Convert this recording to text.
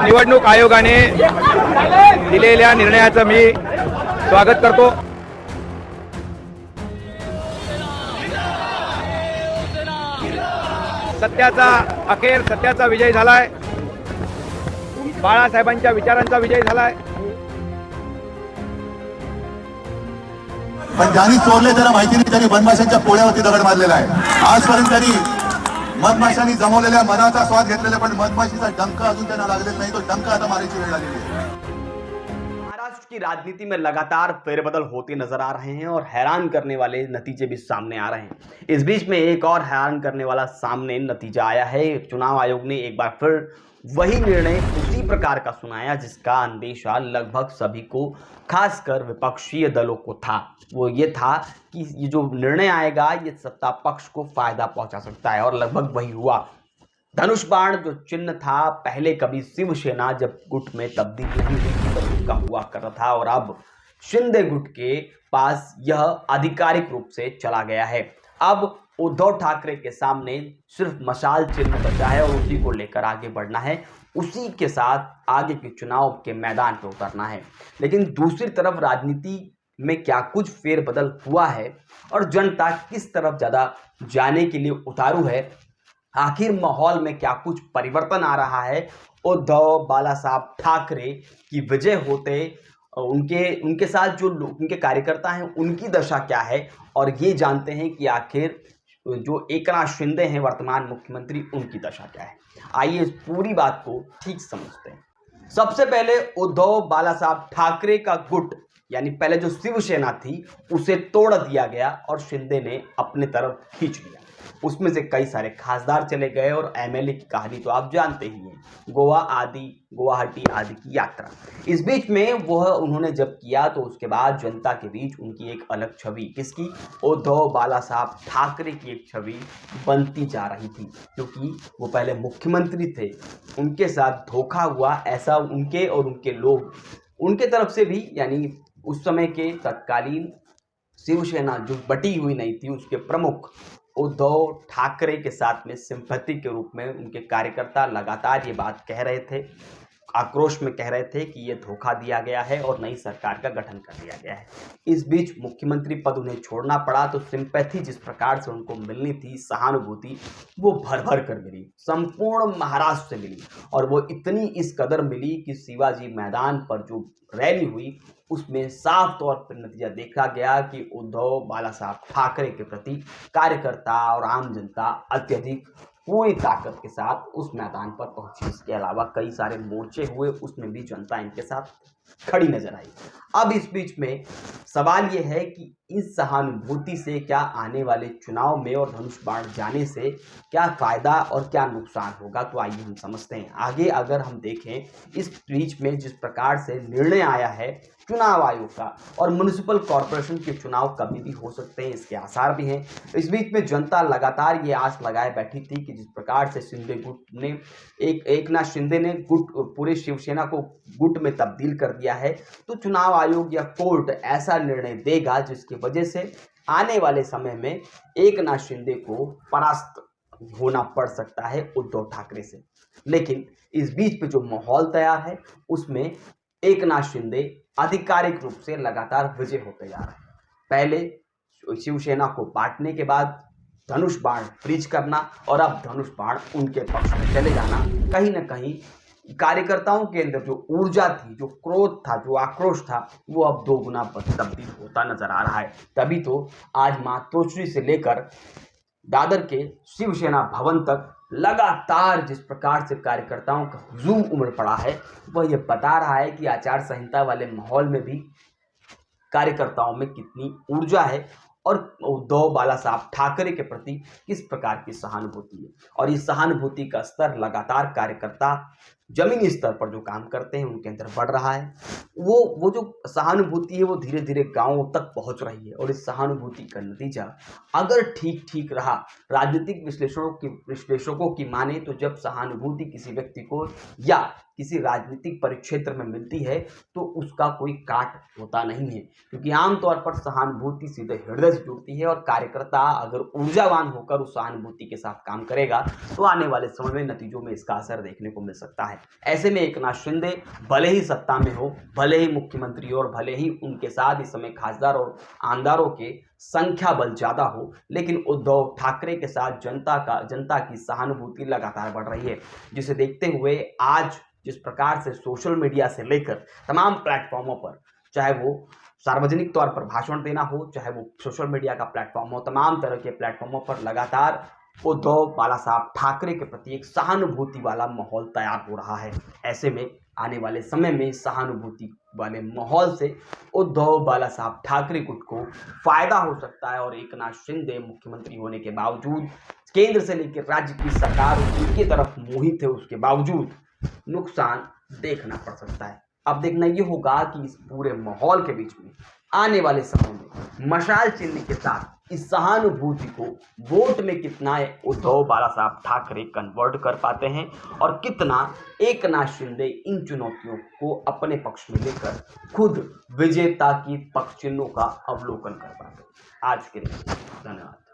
निवडणूक आयोगाने दिलेल्या निर्णयाचं मी स्वागत करतो. सत्याचा विजय झालाय. बाळासाहेबांच्या विचारांचा विजय झालाय. पण ज्यांनी चोरले त्याला माहिती नाही, त्यांनी मधमाशांच्या पोळ्यावरती दगड मारलेला आहे. आजपर्यंत त्यांनी मधमाशांनी जमवलेल्या मनाचा स्वाद घेतलेला, पण मधमाशीचा डंक अजून त्यांना लागलेला नाही. तो डंक आता मारायची वेळ आलेली आहे. महाराष्ट्र की राजनीति में लगातार फेरबदल होते नजर आ रहे हैं और हैरान करने वाले नतीजे भी सामने आ रहे हैं. इस बीच में एक और हैरान करने वाला सामने नतीजा आया है. चुनाव आयोग ने एक बार फिर वही निर्णय उसी प्रकार का सुनाया जिसका अंदेशा लगभग सभी को, खासकर विपक्षीय दलों को था. वो ये था कि ये जो निर्णय आएगा ये सत्ता पक्ष को फायदा पहुंचा सकता है, और लगभग वही हुआ. धनुष बाण जो चिन्ह था, पहले कभी शिवसेना जब गुट में तब्दील नहीं हुई थी तब उसका हुआ कर रहा था, और अब शिंदे गुट के पास यह आधिकारिक रूप से चला गया है. अब उद्धव ठाकरे के सामने सिर्फ मशाल चिन्ह बचा है और उसी को लेकर आगे बढ़ना है, उसी के साथ आगे के चुनाव के मैदान पर उतरना है. लेकिन दूसरी तरफ राजनीति में क्या कुछ फेरबदल हुआ है और जनता किस तरफ ज्यादा जाने के लिए उतारू है, आखिर माहौल में क्या कुछ परिवर्तन आ रहा है, उद्धव बाला साहब ठाकरे की विजय होते उनके साथ जो उनके कार्यकर्ता हैं उनकी दशा क्या है, और ये जानते हैं कि आखिर जो एकनाथ शिंदे हैं वर्तमान मुख्यमंत्री उनकी दशा क्या है. आइए इस पूरी बात को ठीक समझते हैं. सबसे पहले उद्धव बाला साहब ठाकरे का गुट, यानी पहले जो शिवसेना थी उसे तोड़ दिया गया और शिंदे ने अपने तरफ खींच लिया. उसमें से कई सारे खासदार चले गए और एमएलए की कहानी तो आप जानते ही हैं, गुवाहाटी आदि की यात्रा. इस बीच में वह उन्होंने जब किया तो उसके बाद जनता के बीच उनकी एक अलग छवि, किसकी, उद्धव बाला साहब ठाकरे की एक छवि बनती जा रही थी, क्योंकि वो पहले मुख्यमंत्री थे. उनके साथ धोखा हुआ, ऐसा उनके और उनके लोग उनके तरफ से भी, यानी उस समय के तत्कालीन शिवसेना जो बटी हुई नहीं थी उसके प्रमुख उद्धव ठाकरे के साथ में सिंपैथी के रूप में उनके कार्यकर्ता लगातार ये बात कह रहे थे, आक्रोश में कह रहे थे कि ये धोखा दिया गया है और नई सरकार का गठन कर दिया गया है. इस बीच मुख्यमंत्री पद उन्हें छोड़ना पड़ा तो सिंपैथी जिस प्रकार से उनको मिलनी थी, सहानुभूति, वो भर भर कर मिली, संपूर्ण महाराष्ट्र से मिली, और वो इतनी इस कदर मिली कि शिवाजी मैदान पर जो रैली हुई उसमें साफ तौर पर नतीजा देखा गया कि उद्धव बाला साहब ठाकरे के प्रति कार्यकर्ता और आम जनता अत्यधिक पूरी ताकत के साथ उस मैदान पर पहुंची. इसके अलावा कई सारे मोर्चे हुए, उसमें भी जनता इनके साथ खड़ी नजर आई. अब इस बीच में सवाल यह है कि इस सहानुभूति से क्या आने वाले चुनाव में और धनुष बाण जाने से क्या फायदा और क्या नुकसान होगा, तो आइए हम समझते हैं. आगे अगर हम देखें इस बीच में जिस प्रकार से निर्णय आया है चुनाव आयोग का, और म्युनिसिपल कॉरपोरेशन के चुनाव कभी भी हो सकते हैं, इसके आसार भी हैं. इस बीच में जनता लगातार ये आस लगाए बैठी थी कि जिस प्रकार से शिंदे गुट ने एकनाथ शिंदे ने गुट पूरे शिवसेना को गुट में तब्दील कर दिया है, तो चुनाव आयोग या कोर्ट ऐसा निर्णय देगा जिसकी वजह से आने वाले समय में एकनाथ शिंदे को परास्त होना पड़ सकता है उद्धव ठाकरे से. लेकिन इस बीच पे जो माहौल तैयार है उसमें एकनाथ शिंदे आधिकारिक रूप से लगातार विजय होते जा रहे हैं. पहले शिवसेना को बांटने के बाद धनुष बाण फ्रीज करना, और अब धनुष बाण उनके पक्ष में चले जाना, कहीं ना कहीं कार्यकर्ताओं के अंदर जो ऊर्जा थी, जो क्रोध था, जो आक्रोश था, वो अब 2 गुना तब्दील होता नजर आ रहा है. तभी तो आज मातोश्री से लेकर दादर के शिवसेना भवन तक लगातार जिस प्रकार से कार्यकर्ताओं का हुजूम उमड़ पड़ा है, वह यह बता रहा है कि आचार संहिता वाले माहौल में भी कार्यकर्ताओं में कितनी ऊर्जा है और उद्धव बाला साहब ठाकरे के प्रति किस प्रकार की सहानुभूति है. और इस सहानुभूति का स्तर लगातार कार्यकर्ता जमीनी स्तर पर जो काम करते हैं उनके अंदर बढ़ रहा है. वो जो सहानुभूति है वो धीरे धीरे गांवों तक पहुंच रही है, और इस सहानुभूति का नतीजा अगर ठीक रहा, राजनीतिक विश्लेषकों की माने तो जब सहानुभूति किसी व्यक्ति को या किसी राजनीतिक परिक्षेत्र में मिलती है तो उसका कोई काट होता नहीं है, क्योंकि आमतौर पर सहानुभूति सीधे हृदय से जुड़ती है और कार्यकर्ता अगर ऊर्जावान होकर उस सहानुभूति के साथ काम करेगा तो आने वाले समय में नतीजों में इसका असर देखने को मिल सकता है। ऐसे में एकनाथ शिंदे भले ही सत्ता में हो, भले ही मुख्यमंत्री हो और भले ही उनके साथ इस समय खासदार और आमदारों के संख्या बल ज्यादा हो, लेकिन उद्धव ठाकरे के साथ जनता की सहानुभूति लगातार बढ़ रही है, जिसे देखते हुए आज जिस प्रकार से सोशल मीडिया से लेकर तमाम प्लेटफॉर्मों पर, चाहे वो सार्वजनिक तौर पर भाषण देना हो, चाहे वो सोशल मीडिया का प्लेटफॉर्म हो, तमाम तरह के प्लेटफॉर्मों पर लगातार उद्धव बाला साहब ठाकरे के प्रति एक सहानुभूति वाला माहौल तैयार हो रहा है। ऐसे में आने वाले समय में सहानुभूति वाले माहौल से उद्धव बाला साहब ठाकरे गुट को फायदा हो सकता है और एकनाथ शिंदे मुख्यमंत्री होने के बावजूद, केंद्र से लेकर राज्य की सरकार उनकी तरफ मोहित है, उसके बावजूद नुकसान देखना पड़ सकता है। अब देखना ये होगा कि इस पूरे माहौल के बीच में आने वाले समय में मशाल चिन्ह के साथ इस सहानुभूति को वोट में कितना उद्धव बाला साहब ठाकरे कन्वर्ट कर पाते हैं और कितना एकनाथ शिंदे इन चुनौतियों को अपने पक्ष में लेकर खुद विजेता की पक्ष चिन्हों का अवलोकन कर पाते हैं। आज के लिए धन्यवाद।